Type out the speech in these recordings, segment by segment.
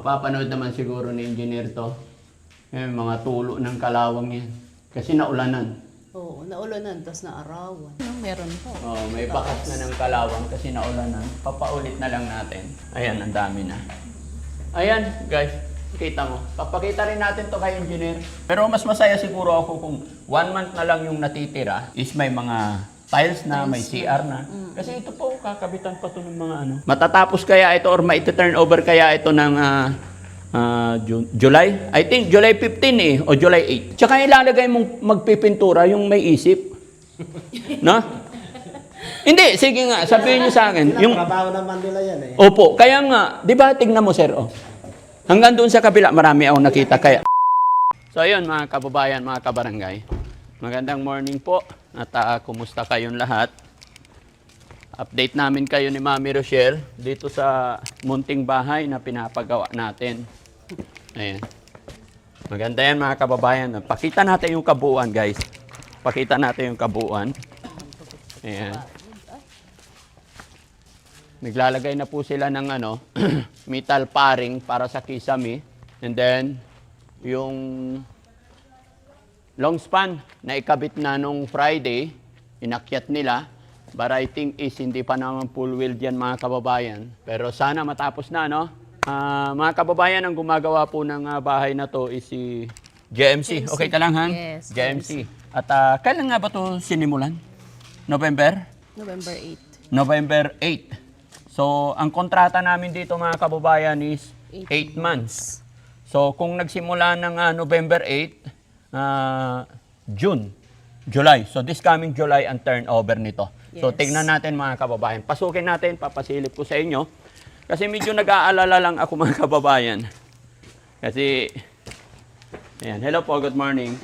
Mapapanood naman siguro ni engineer to. Yung mga tulo ng kalawang yan. Kasi naulanan. Oo, naulanan, tapos naarawan. Meron po. Oh, may bakas na ng kalawang kasi naulanan. Papaulit na lang natin. Ayan, ang dami na. Ayan, guys. Kita mo. Papakita rin natin to kay engineer. Pero mas masaya siguro ako kung 1 month na lang yung natitira is may mga tiles na, may CR na. Kasi ito po, kakabitan pa to ng mga ano. Matatapos kaya ito or mai-turn over kaya ito ng July? I think July 15 eh, o July 8. Tsaka ilalagay mong magpipintura yung may isip. No? Hindi, sige nga, sabihin niyo sa akin. Yung Trabaho naman nila yan eh. Opo, kaya nga, di ba, tignan mo sir, oh. Hanggang doon sa kabila, marami akong nakita kaya. So ayun mga kababayan, mga kabarangay. Magandang morning po at kumusta kayong lahat. Update namin kayo ni Mami Rochelle dito sa munting bahay na pinapagawa natin. Ayan. Maganda yan mga kababayan. Pakita natin yung kabuuan guys. Pakita natin yung kabuuan. Ayan. Naglalagay na po sila ng ano, metal paring para sa kisame. And then, yung long span na ikabit na nung Friday, inakyat nila. But I think is hindi pa naman full wheel dyan mga kababayan. Pero sana matapos na, no? Mga kababayan, ang gumagawa po ng bahay na to is si JMC. Okay ka lang, Han? Yes, JMC. At kailan nga ba to sinimulan? November? November 8. November 8. So, ang kontrata namin dito mga kababayan is 8 months. So, kung nagsimula ng November 8, June, July. So, this coming July ang turnover nito. So, Yes. tignan natin mga kababayan. Pasukin natin, papasilip ko sa inyo. Kasi medyo nag-aalala lang ako mga kababayan. Kasi, ayan, hello po, good morning.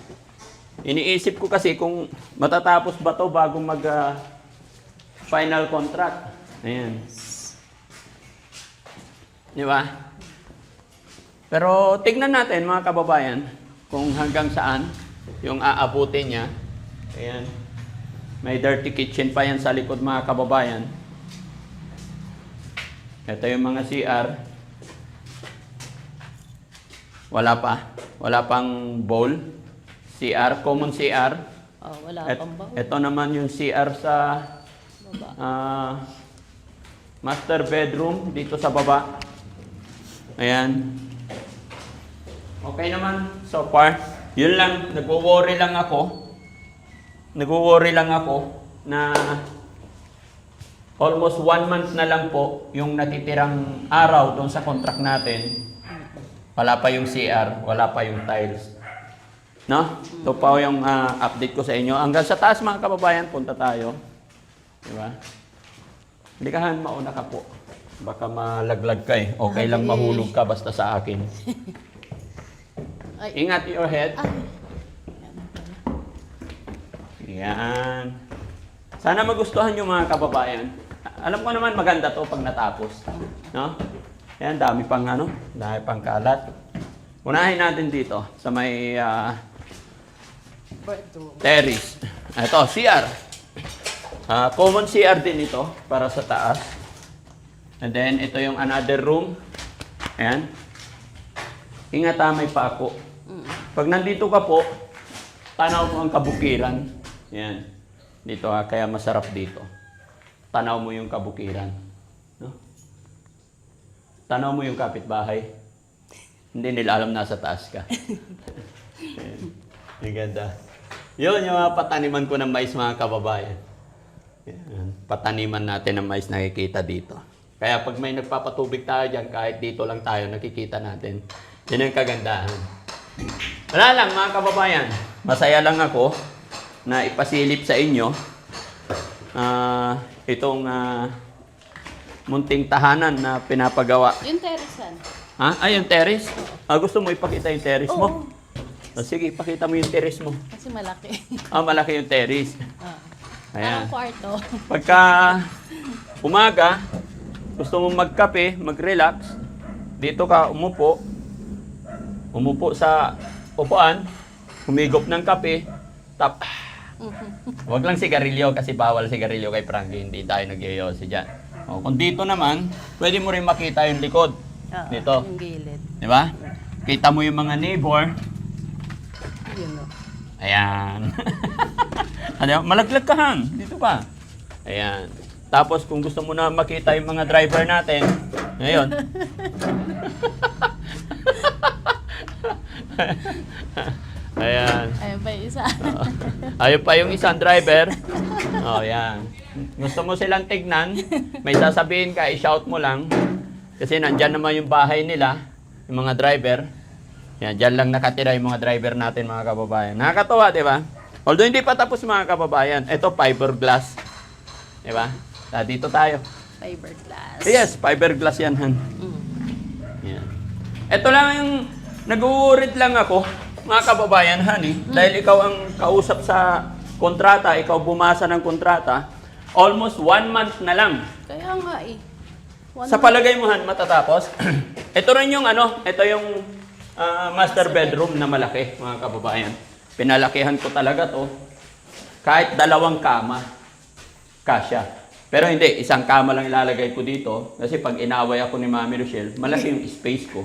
Iniisip ko kasi kung matatapos ba to bago mag final contract. Ayan. Di ba? Pero tignan natin mga kababayan kung hanggang saan yung aabutin niya. Ayan. May dirty kitchen pa yan sa likod mga kababayan. Ito yung mga CR. Wala pa. Wala pang bowl. CR, common CR. Oh, wala pang baho. Ito naman yung CR sa master bedroom dito sa baba. Ayan. Okay naman so far. Yun lang, nagwo-worry lang ako. Nagwo-worry lang ako na almost 1 month na lang po yung natitirang araw doon sa contract natin. Wala pa yung CR, wala pa yung tiles. No? Ito pa yung update ko sa inyo. Hanggang sa taas mga kababayan, punta tayo. Diba? Hindi ka Han, mauna ka po. Baka malaglag ka eh. Okay lang mahulog ka basta sa akin. Ay. Ingat your head. Ay. Yan. Sana magustuhan yung mga kababayan. Alam ko naman maganda to pag natapos. No? Yan, dami pang dami pang kalat. Unahin natin dito sa may Bedroom. terrace. Ito, CR. Common CR din ito para sa taas. And then, ito yung another room. Ayan. Ingat may pako. Pag nandito ka po, tanaw mo ang kabukiran. Ayan. Dito kaya masarap dito. Tanaw mo yung kabukiran. No? Tanaw mo yung kapitbahay. Hindi nila alam nasa taas ka. Ayan. Ang ganda. Yun, yung mga pataniman ko ng mais mga kababayan. Yan. Pataniman natin ng mais nakikita dito. Kaya pag may nagpapatubig tayo dyan, kahit dito lang tayo, nakikita natin. Yan ang kagandahan. Wala lang mga kababayan. Masaya lang ako na ipasilip sa inyo itong munting tahanan na pinapagawa. Yung terrace. Ha? Ay, yung terrace? Gusto mo ipakita yung terrace mo? Oo. Sige, pakita mo yung terrace mo. Kasi malaki. Malaki yung terrace. Ayan. Parang kwarto. Pagka umaga, gusto mo magkape, mag-relax, dito ka umupo sa upuan, humigop ng kape, wag lang sigarilyo kasi bawal sigarilyo kay Frankie, hindi tayo nagyoyosi dyan. Kung dito naman, pwede mo rin makita yung likod. Dito. Yung gilid. Di ba? Kita mo yung mga neighbor. Yun o. Ayan. Ano, malaglag ka, Han. Dito pa. Ayan. Tapos kung gusto mo na makita yung mga driver natin, ngayon. Ayan. Ayun pa yung isa. Ayun pa yung isang driver. Oh, yan. Gusto mo silang tignan, may sasabihin ka, i-shout mo lang. Kasi nandyan naman yung bahay nila, yung mga driver. Yan, dyan lang nakatira yung mga driver natin, mga kababayan. Nakakatawa, di ba? Although hindi pa tapos, mga kababayan. Ito, fiberglass. Di ba? Dito tayo. Fiberglass. Yes, fiberglass yan, Han. Mm. Yan. Ito lang yung nag-uurit lang ako, mga kababayan, Han, eh. Dahil ikaw ang kausap sa kontrata, ikaw bumasa ng kontrata, almost 1 month na lang. Kaya nga eh. Sa palagay mo, Han, matatapos? Ito rin yung ito yung master bedroom na malaki, mga kababayan. Pinalakihan ko talaga to. Kahit 2 kama, kasya. Pero hindi, isang kama lang ilalagay ko dito. Kasi pag inaway ako ni Mami Rochelle, malaki yung space ko.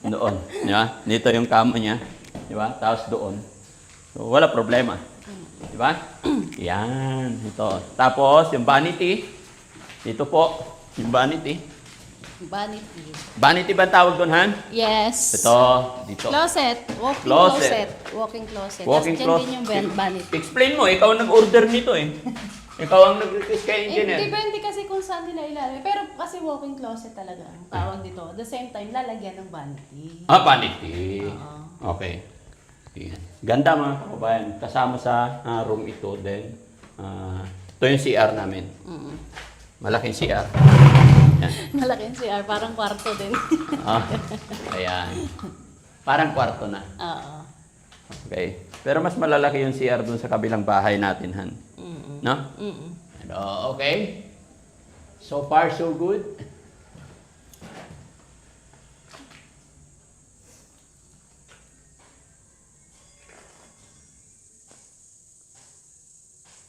Doon. Diba? Dito yung kama niya. Diba? Tapos doon. So, wala problema. Diba? Yan. Ito. Tapos, yung vanity. Dito po. Yung vanity. Vanity. Vanity ba ang tawag doon, Han? Yes. Ito. Dito. Closet. Walking Closet. closet. Walking closet. Walking Tapos closet. dyan din yung vanity. Explain mo. Ikaw ang nag-order nito eh. Ikaw ang nag-request kay engineer. Depende kasi kung saan nila ilalagay. Pero kasi walking closet talaga ang tawag dito. At the same time, lalagyan ng vanity. Vanity. Oo. Okay. Yan. Ganda, mga kababayan. Kasama sa room ito din. Ito yung CR namin. Mm. Malaking CR. Yan. Malaki yung CR. Parang kwarto din. Ayan. Parang kwarto na. Oo. Okay. Pero mas malalaki yung CR dun sa kabilang bahay natin, Han. Mm-mm. No? Mm-mm. Okay. So far, so good.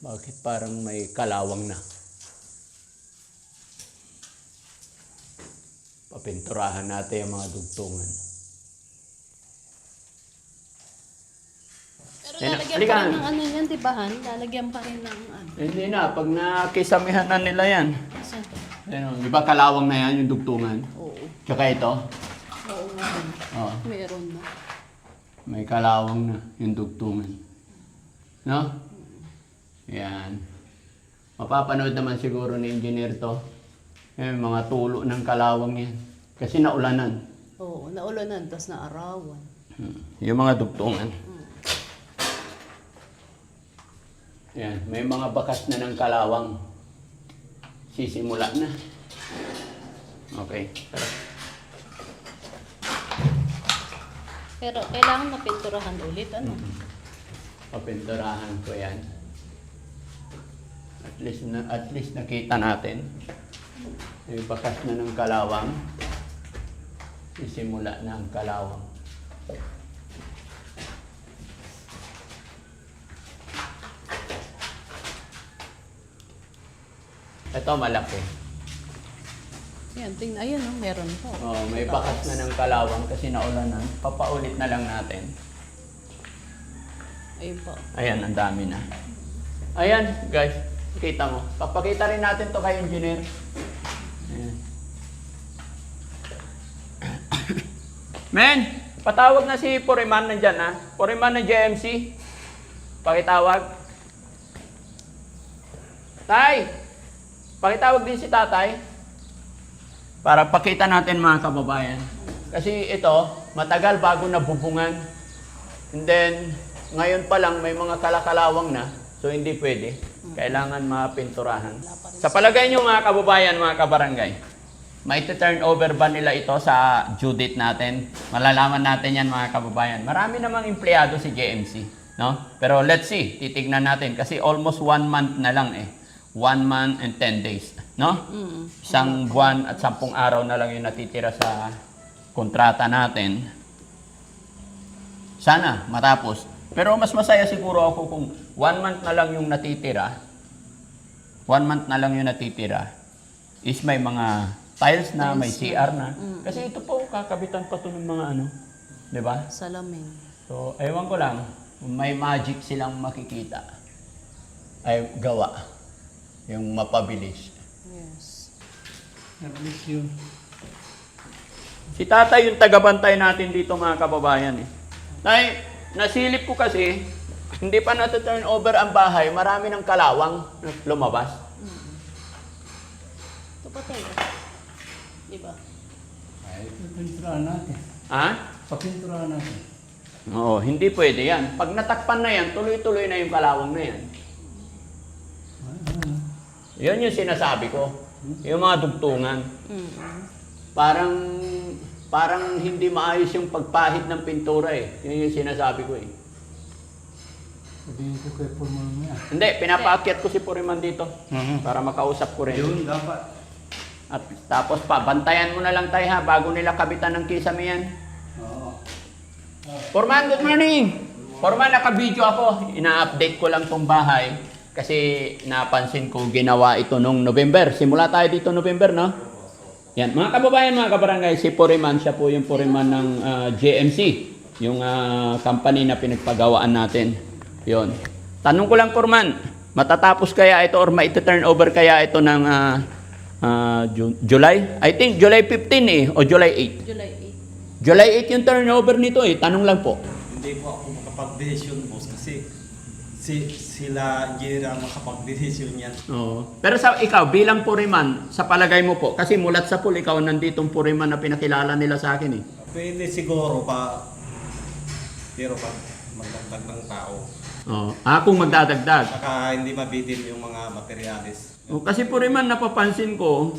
Bakit parang may kalawang na? Papinturahan natin yung mga dugtungan. Pero Ayun, lalagyan halika. pa rin ng ano yan, di ba, Han? Lalagyan pa rin ng ano. Hindi na, pag nakisamihan na nila yan. Saan? Ayun, di ba kalawang na yan, yung dugtungan? Oo. Tsaka ito, Oo nga. oh, Meron na. may kalawang na yung dugtungan. No? Yan. Mapapanood naman siguro ni engineer to. Yung mga tulo ng kalawang yan. Kasi naulanan. Oo, naulanan, tapos naarawan. Yung mga dugtungan. Yan, may mga bakas na ng kalawang. Sisimula na. Okay. Tara. Pero kailangan mapinturahan ulit, ano? Papinturahan ko yan. At least nakita natin. May bakas na ng kalawang. Sisimula na ang kalawang. Ito malaki. Yan, tingnan, ayun, oh, meron po. Oh, may bakas na ng kalawang kasi naulanan. Papaulit na lang natin. Ayun po. Ayan, ang dami na. Ayan, guys. Kita mo. Papakita rin natin to kay engineer. Ayan. Men, patawag na si Poriman nandyan, ha? Poriman ng JMC. Pakitawag. Tay! Pakitawag din si tatay. Para pakita natin, mga kababayan. Kasi ito, matagal bago nabubungan. And then, ngayon pa lang may mga kalakalawang na. So, hindi pwede. Kailangan mapinturahan. Sa palagay nyo, mga kababayan, mga kabarangay, may turn over ba nila ito sa due date natin? Malalaman natin yan, mga kababayan. Marami namang empleyado si JMC. No? Pero let's see, titignan natin. Kasi almost 1 month na lang eh. 1 month and 10 days. No? Isang buwan at 10 araw na lang yung natitira sa kontrata natin. Sana matapos. Pero mas masaya siguro ako kung 1 month na lang yung natitira. 1 month na lang yung natitira is may mga tiles na, may CR na. Kasi ito po, kakabitan pa to ng mga ano. Di ba? Salamin. So, ewan ko lang, may magic silang makikita. Ay, gawa. Yung mapabilis. Yes. Nabilis yun. Si tatay yung tagabantay natin dito mga kababayan eh. Tay, nasilip ko kasi, hindi pa nata-turn over ang bahay, marami ng kalawang lumabas. Ito pa tayo. Diba? Ay, papinturahan natin. Ha? Papinturahan natin. Oo, hindi pwede yan. Pag natakpan na yan, tuloy-tuloy na yung kalawang na yan. Yan yung sinasabi ko. Yung mga dugtungan. Parang hindi maayos yung pagpahid ng pintura eh. Yun yung sinasabi ko eh. Sabihin ko kay Purman mo yan. Hindi, pinapaakyat ko si Puriman dito. Para makausap ko rin. Yun, dapat. At tapos pa, bantayan mo na lang tayo ha, bago nila kabitan ng kisame yan. Oo. Purman, good morning! Purman, naka-video ako. Ina-update ko lang tong bahay. Kasi napansin ko ginawa ito nung November. Simula tayo dito November, no? Yan, mga kababayan, mga kabarangay, si Puriman, siya po yung Puriman ng JMC. Yung company na pinagpagawaan natin. Yon. Tanong ko lang, Purman, matatapos kaya ito or maiti-turn over kaya ito ng July? I think July 15 eh, o July 8. July 8. July 8 yung turnover nito eh. Tanong lang po. Hindi po ako makapag-desisyon, boss, kasi sila engineer ang makapag-desisyon yan. Oo. Pero sa ikaw, bilang Puriman, sa palagay mo po, kasi mulat sa pool, ikaw nanditong Puriman na pinakilala nila sa akin eh. Pwede siguro pa, pero pag magdagdag ng tao, Oo. Kung magdadagdag. saka hindi mabitin yung mga materialis. O, kasi Puriman, napapansin ko,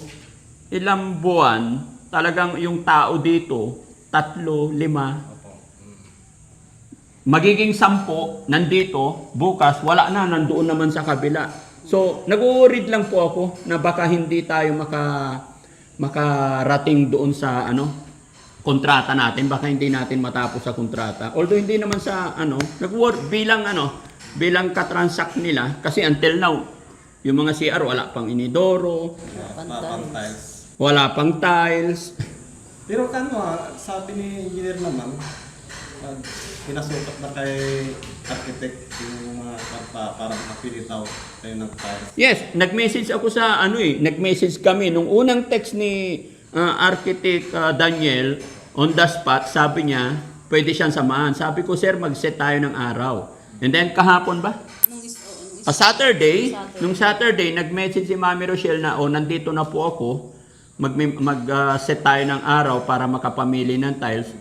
ilang buwan, talagang yung tao dito, 3, 5, Opo. magiging 10 nandito, bukas wala na, nandoon naman sa kabila. So, nag-worried lang po ako na baka hindi tayo makarating doon sa kontrata natin, baka hindi natin matapos sa kontrata. Although hindi naman sa bilang katransact nila kasi until now yung mga CR wala pang inidoro, Papantiles. wala pang tiles. Pero sabi ni engineer naman, pinasukat na kay architect yung mga parang napilitaw kayo ng tiles. Yes, nag-message ako sa nag-message kami nung unang text ni Architect Daniel on the spot, sabi niya, pwede siyang samahan. Sabi ko, sir, mag-set tayo ng araw. And then kahapon ba? Saturday, nung Saturday, nag-message si Mami Rochelle na, nandito na po ako, mag-set tayo ng araw para makapamili ng tiles.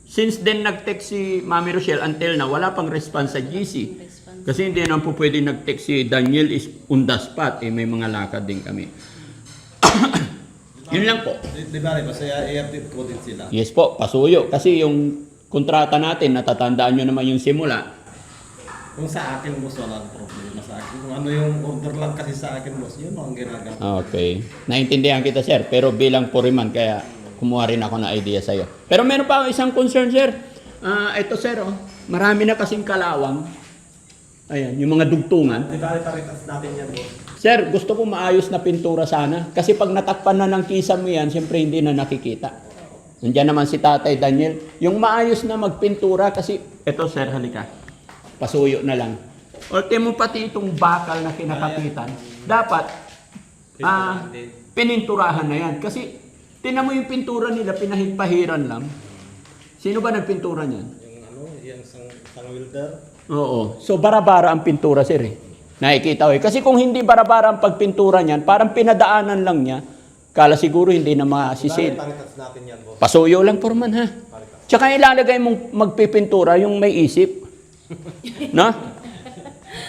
Since then, nag-text si Mami Rochelle until na wala pang response sa GC. Kasi hindi naman po pwede nag-text si Daniel is on the spot. May mga lakad din kami. Yun lang po. Di ba, masaya i-update ko din sila. Yes po, pasuyo. Kasi yung kontrata natin, natatandaan nyo naman yung simula. Kung sa akin, boss, wala problema sa akin. Kung ano yung order lang kasi sa akin, boss, yun ang ginagawa. Okay. Naintindihan kita, sir. Pero bilang Puriman, kaya kumuha rin ako ng idea sa'yo. Pero meron pa ako isang concern, sir. Ito, sir, marami na kasing kalawang. Ayan, yung mga dugtungan. Di ba, paritas natin yan, boss? Sir, gusto ko maayos na pintura sana. Kasi pag natakpan na ng kisa mo yan, siyempre hindi na nakikita. Nandiyan naman si Tatay Daniel. Yung maayos na magpintura kasi, eto sir, halika. Pasuyo na lang. Ultimo pati itong bakal na kinakapitan, dapat pininturahan na yan. Kasi, tinan mo yung pintura nila, pinahigpahiran lang. Sino ba nagpintura niyan? Yung sang welder. Oo. So, bara-bara ang pintura, sir eh. Nakikita ko eh. Kasi kung hindi bara-bara ang pagpintura niyan, parang pinadaanan lang niya, kala siguro hindi na masisil. Paritas natin yan, boss. Pasuyo lang, Purman, ha? Tsaka ilalagay mong magpipintura yung may isip. No?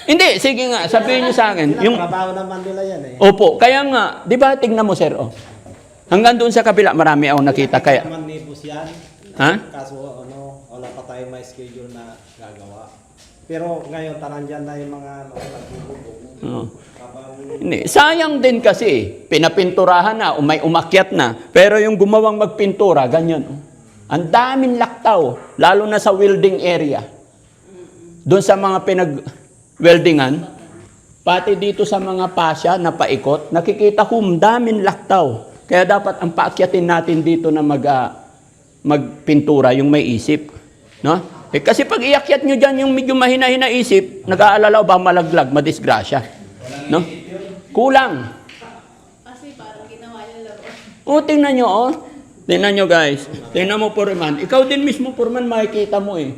Hindi, sige nga, sabihin niyo sa akin. Yung, Trabaho naman nila yan eh. opo, kaya nga, di ba, tignan mo, sir, hanggang doon sa kabila, marami akong nakita. Kaya, naman ni boss yan. ha? Kaso wala pa tayong may schedule na gagawa. Pero ngayon, tanan dyan na yung mga nagbubugbog. Oo. Hindi, sayang din kasi, pinapinturahan na, may umakyat na, pero yung gumawang magpintura, ganyan. Ang daming laktaw, lalo na sa welding area. Doon sa mga pinag-weldingan, pati dito sa mga pasya na paikot, nakikita ko daming laktaw. Kaya dapat ang paakyatin natin dito na magpintura yung may isip. No? Eh, kasi pag iakyat nyo dyan yung medyo mahina-hina isip, nag-aalala ba malaglag, madisgrasya. No? Kulang. Kasi parang ginawa niya laro. O, tingnan nyo, oh. Tingnan nyo, guys. Tingnan mo, Foreman. Ikaw din mismo, Foreman, makikita mo eh.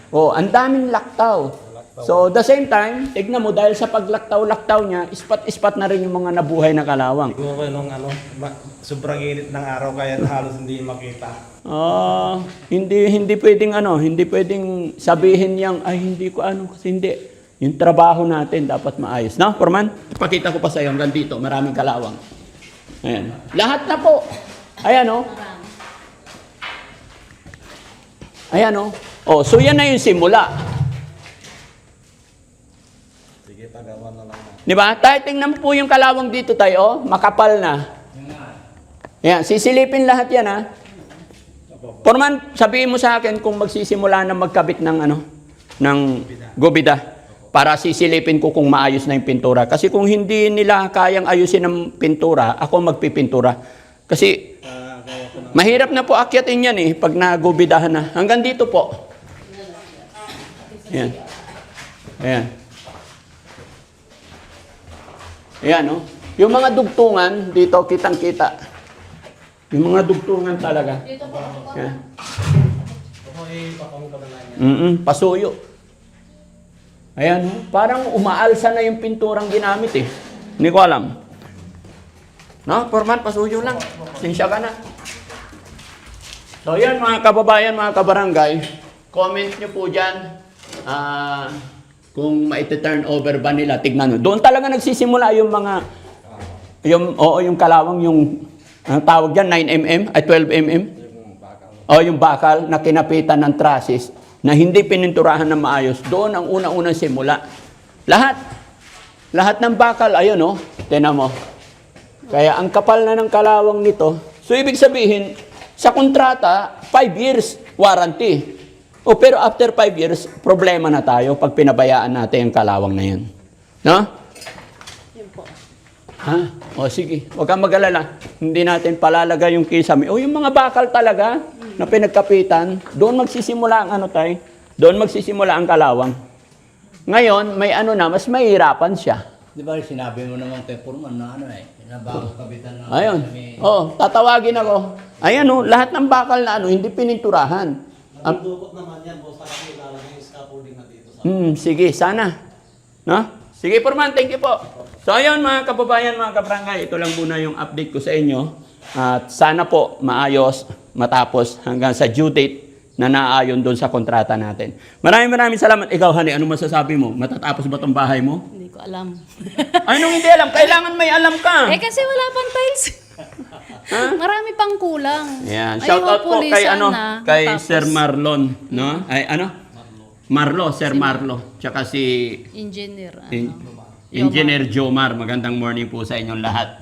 Oh, ang daming laktaw. So, the same time, tignan mo, dahil sa paglaktaw-laktaw niya, ispat-ispat na rin yung mga nabuhay na kalawang. Siguro ko nung sobrang init ng araw kaya halos hindi makita. Hindi pwedeng hindi pwedeng sabihin yang, ay hindi ko kasi hindi. Yung trabaho natin dapat maayos. No, Foreman? Ipakita ko pa sa iyo hanggang dito, maraming kalawang. Ayan. Lahat na po. Ayan, oh. Ayan, oh. Oh, so yan na yung simula. Sige, pagawa na lang. Di ba? Tayo tingnan mo po yung kalawang dito tayo, oh. Makapal na. Ayan, sisilipin lahat yan, ha. Foreman, sabihin mo sa akin kung magsisimula na magkabit ng ng gubida para sisilipin ko kung maayos na yung pintura. Kasi kung hindi nila kayang ayusin ng pintura, ako magpipintura. Kasi mahirap na po akyatin yan pag nagubidahan na. Hanggang dito po. Ayan. Ayan. Ayan, oh. Yung mga dugtungan, dito kitang-kita. Yung mga dugtungan talaga. Dito po ako. Ayan. Papang ka na lang. Pasuyo. Ayan, oh. Parang umaalsa na yung pinturang ginamit eh. Hindi ko alam. No, Foreman, pasuyo lang. Sinsya ka na. So yan mga kababayan, mga kabarangay, comment nyo po dyan kung maiti-turn over ba nila. Tignan nyo. Doon talaga nagsisimula yung mga, yung kalawang, yung, ang tawag dyan, 9mm, ay 12mm. O yung bakal na kinapitan ng trusses na hindi pininturahan na maayos. Doon ang una-unang simula. Lahat ng bakal, ayun o, tinan mo. Kaya ang kapal na ng kalawang nito, so ibig sabihin, sa kontrata, 5 years warranty. O pero after 5 years, problema na tayo pag pinabayaan natin yung kalawang na yan. No? Yun po. Ha? O sige, huwag kang mag-alala. Hindi natin palalagay yung kisame. O yung mga bakal talaga na pinagkapitan, doon magsisimula ang doon magsisimula ang kalawang. Ngayon, may na, mas mahirapan siya. Di ba sinabi mo naman kay Purman na na bago kabitan na Ayun. Tatawagin ako. Ayan lahat ng bakal na hindi pininturahan. Nagdudukot naman yan, boss. Kasi ilalagay yung scaffolding na dito. Sige, sana. No? Sige, Purman, thank you po. So, ayun mga kababayan, mga kabarangay, ito lang muna yung update ko sa inyo. At sana po maayos, matapos hanggang sa due date na naayon doon sa kontrata natin. Maraming salamat. Ikaw, Hani, ano masasabi mo? Matatapos ba itong bahay mo? Hindi ko alam. Anong hindi alam? Kailangan may alam ka. Kasi wala pang tiles. Marami pang kulang. Yan. Ay, Shout out po hopefully, kay sana kay matapos. Sir Marlon, no? Ay Marlo, Sir Marlo. Tsaka si Engineer. Engineer Jomar. Magandang morning po sa inyong lahat.